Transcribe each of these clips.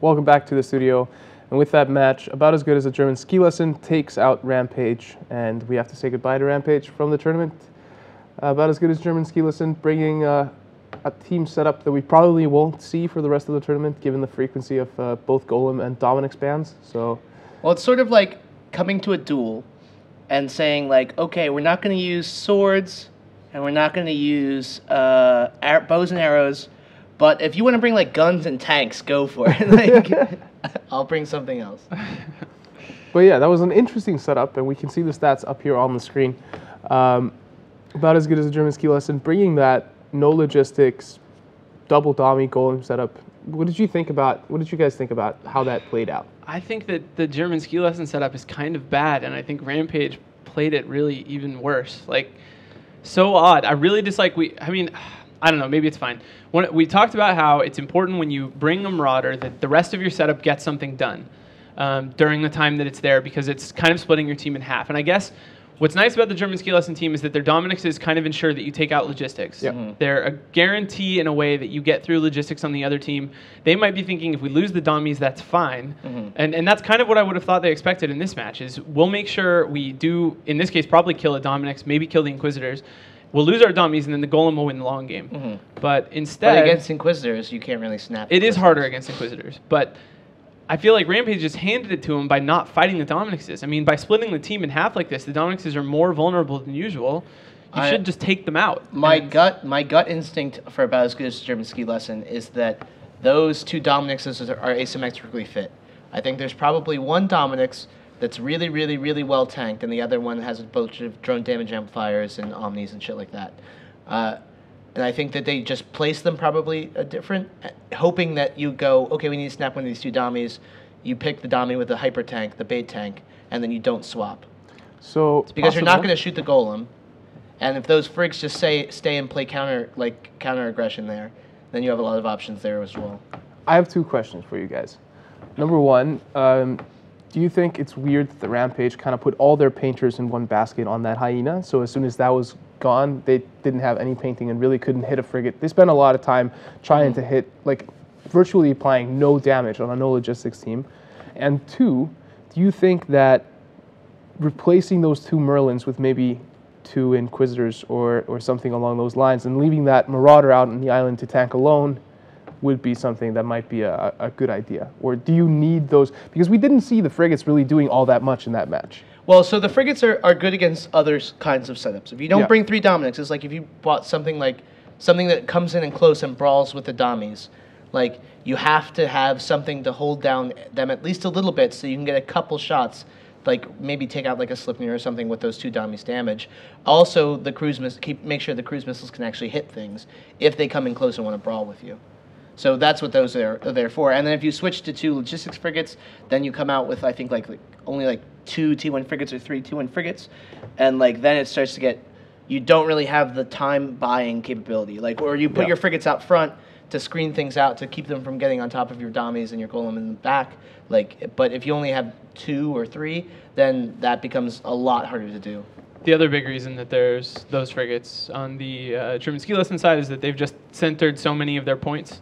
welcome back to the studio. And with that match, about as good as a German ski lesson takes out Rampage, and we have to say goodbye to Rampage from the tournament. About as good as German ski lesson, bringing a team setup that we probably won't see for the rest of the tournament, given the frequency of both Golem and Dominic's bans. So, well, it's sort of like coming to a duel and saying, like, okay, we're not going to use swords, and we're not going to use bows and arrows, but if you want to bring, like, guns and tanks, go for it. Like, I'll bring something else. But yeah, that was an interesting setup, and we can see the stats up here on the screen. About as good as a German ski lesson, bringing that no logistics, double Dommy Golem setup. What did you guys think about how that played out? I think that the German ski lesson setup is kind of bad, and I think Rampage played it really even worse. Like, so odd. I really dislike. I don't know. Maybe it's fine. When we talked about how it's important when you bring a Marauder that the rest of your setup gets something done during the time that it's there, because it's kind of splitting your team in half. And I guess what's nice about the German ski lesson team is that their Dominixes kind of ensure that you take out logistics. Yep. Mm-hmm. They're a guarantee in a way that you get through logistics on the other team. They might be thinking, if we lose the Dommies, that's fine. Mm-hmm. And that's kind of what I would have thought they expected in this match, is we'll make sure we do, in this case, probably kill a Dominix, maybe kill the Inquisitors. We'll lose our Dommies, and then the Golem will win the long game. Mm-hmm. But instead... But against Inquisitors, you can't really snap. It is harder against Inquisitors, but I feel like Rampage just handed it to him by not fighting the Dominixes. I mean, by splitting the team in half like this, the Dominixes are more vulnerable than usual. You should just take them out. My gut instinct for about as good as German ski lesson is that those two Dominixes are asymmetrically fit. I think there's probably one Dominix that's really, really, really well tanked, and the other one has a bunch of drone damage amplifiers and omnis and shit like that. And I think that they just place them probably different, hoping that you go, okay, we need to snap one of these two Dommies. You pick the Dommy with the hyper tank, the bait tank, and then you don't swap. So it's because you're not going to shoot the Golem, and if those frigs just stay and play counter aggression there, then you have a lot of options there as well. I have two questions for you guys. Number one, do you think it's weird that the Rampage kind of put all their painters in one basket on that Hyena? So as soon as that was gone, they didn't have any painting and really couldn't hit a frigate. They spent a lot of time trying to hit, like, virtually applying no damage on a no logistics team. And two, do you think that replacing those two Merlins with maybe two Inquisitors or something along those lines and leaving that Marauder out on the island to tank alone would be something that might be a good idea? Or do you need those? Because we didn't see the frigates really doing all that much in that match. Well, so the frigates are good against other kinds of setups. If you don't bring three Dominics, it's like if you bought something that comes in and close and brawls with the Dommies. Like, you have to have something to hold down them at least a little bit so you can get a couple shots, like maybe take out like a Slipnir or something with those two Dommies damage. Also, the make sure the cruise missiles can actually hit things if they come in close and want to brawl with you. So that's what those are there for. And then if you switch to two logistics frigates, then you come out with, I think, only two T1 frigates or three T1 frigates. And then it starts to get, you don't really have the time buying capability. Or you put your frigates out front to screen things out to keep them from getting on top of your Dommies and your Golem in the back. But if you only have two or three, then that becomes a lot harder to do. The other big reason that there's those frigates on the German ski lesson side is that they've just centered so many of their points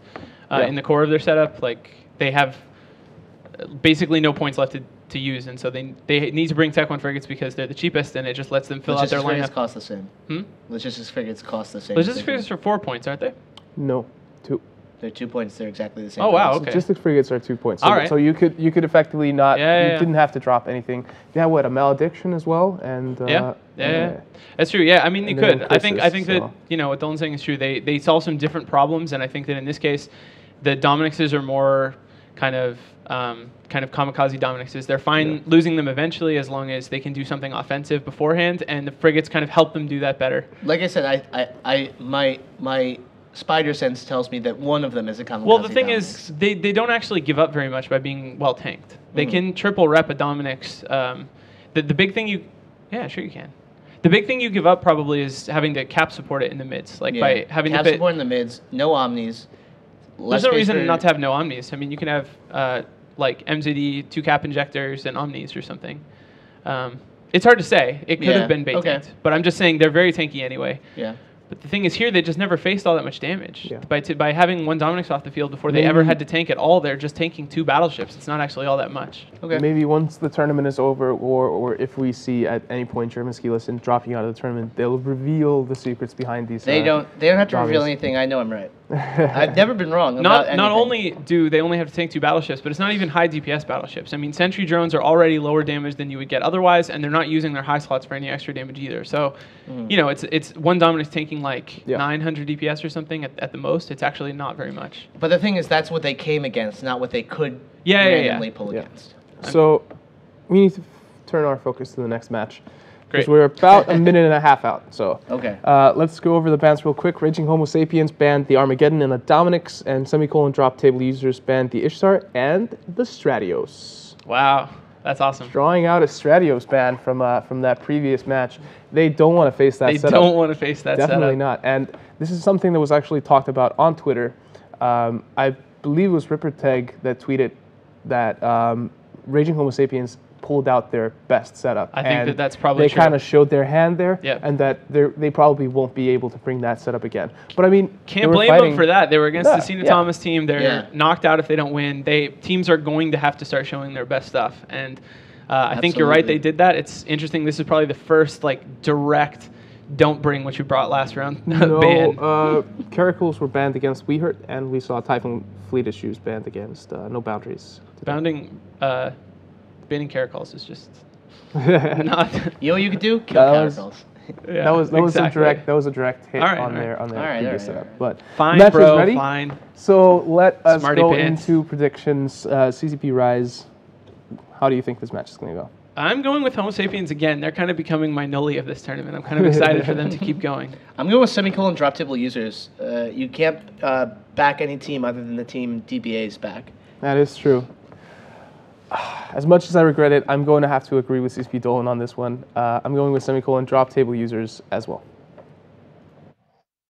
in the core of their setup. They have basically no points left to use, and so they need to bring Tech 1 frigates because they're the cheapest, and it just lets them fill out their lineup. Logistics cost the same. Logistics frigates cost the same. Logistics frigates are 4 points, aren't they? No, 2. They're 2 points. They're exactly the same. Oh, wow, okay. Logistics frigates are 2 points. So, all right. So you could effectively not, you didn't have to drop anything. You have, a malediction as well? And yeah. That's true. Yeah, I mean, you could. I think that, what Dylan's saying is true. They solve some different problems, and I think that in this case, the Dominixes are more kind of kamikaze Dominixes. They're fine losing them eventually as long as they can do something offensive beforehand, and the frigates kind of help them do that better. Like I said, my spider sense tells me that one of them is a kamikaze. Well, the thing Dominix. is, they don't actually give up very much by being well tanked. They can triple rep a Dominix. The big thing you can. The big thing you give up probably is having to cap support it in the mids, by having cap to support in the mids, no omnis. There's no reason not to have no omnis. I mean, you can have MZD 2 cap injectors and omnis or something. It's hard to say. It could have been bait tanked, but I'm just saying they're very tanky anyway. Yeah. But the thing is here, they just never faced all that much damage. Yeah. By having one Dominix off the field before they ever had to tank at all, they're just tanking 2 battleships. It's not actually all that much. Okay. Maybe once the tournament is over, or if we see at any point German ski lesson dropping out of the tournament, they'll reveal the secrets behind these. They don't have to reveal anything. I know I'm right. I've never been wrong about anything. Not only do they only have to tank 2 battleships, but it's not even high DPS battleships. I mean, sentry drones are already lower damage than you would get otherwise, and they're not using their high slots for any extra damage either. So, you know, it's one Dominix tanking like 900 DPS or something at the most. It's actually not very much. But the thing is, that's what they came against, not what they could randomly pull against. So we need to turn our focus to the next match. Great. Because we're about a minute and a half out. So Okay. Let's go over the bans real quick. Raging Homo Sapiens banned the Armageddon and the Dominix, and semicolon drop table users banned the Ishtar and the Stratios. Wow, that's awesome. Drawing out a Stratios ban from that previous match. They don't want to face that setup. They don't want to face that Definitely setup. not. And this is something that was actually talked about on Twitter. I believe it was Ripperteg that tweeted that Raging Homo Sapiens pulled out their best setup. I think that's probably they true. kind of showed their hand there, Yep. and that they probably won't be able to bring that setup again. But I mean, Can't blame them for that. They were against the Cena yeah. Thomas team. They're knocked out if they don't win. Teams are going to have to start showing their best stuff. And I think you're right. They did that. It's interesting. This is probably the first direct don't bring what you brought last round ban. Caracals were banned against We Hurt, and we saw Typhoon Fleet Issues banned against No Boundaries. Banning Caracals is just not. You know what you could do? Kill Caracals. Yeah, that was exactly. a direct hit on their previous setup. But fine, match bro. is ready. Fine. So let us Smarty go pants. into predictions. CCP Rise. How do you think this match is going to go? I'm going with Homo Sapiens again. They're kind of becoming my Nully of this tournament. I'm kind of excited for them to keep going. I'm going with semicolon drop table users. You can't back any team other than the team DBA's back. That is true. As much as I regret it, I'm going to have to agree with CCP Dolan on this one. I'm going with semicolon drop table users as well.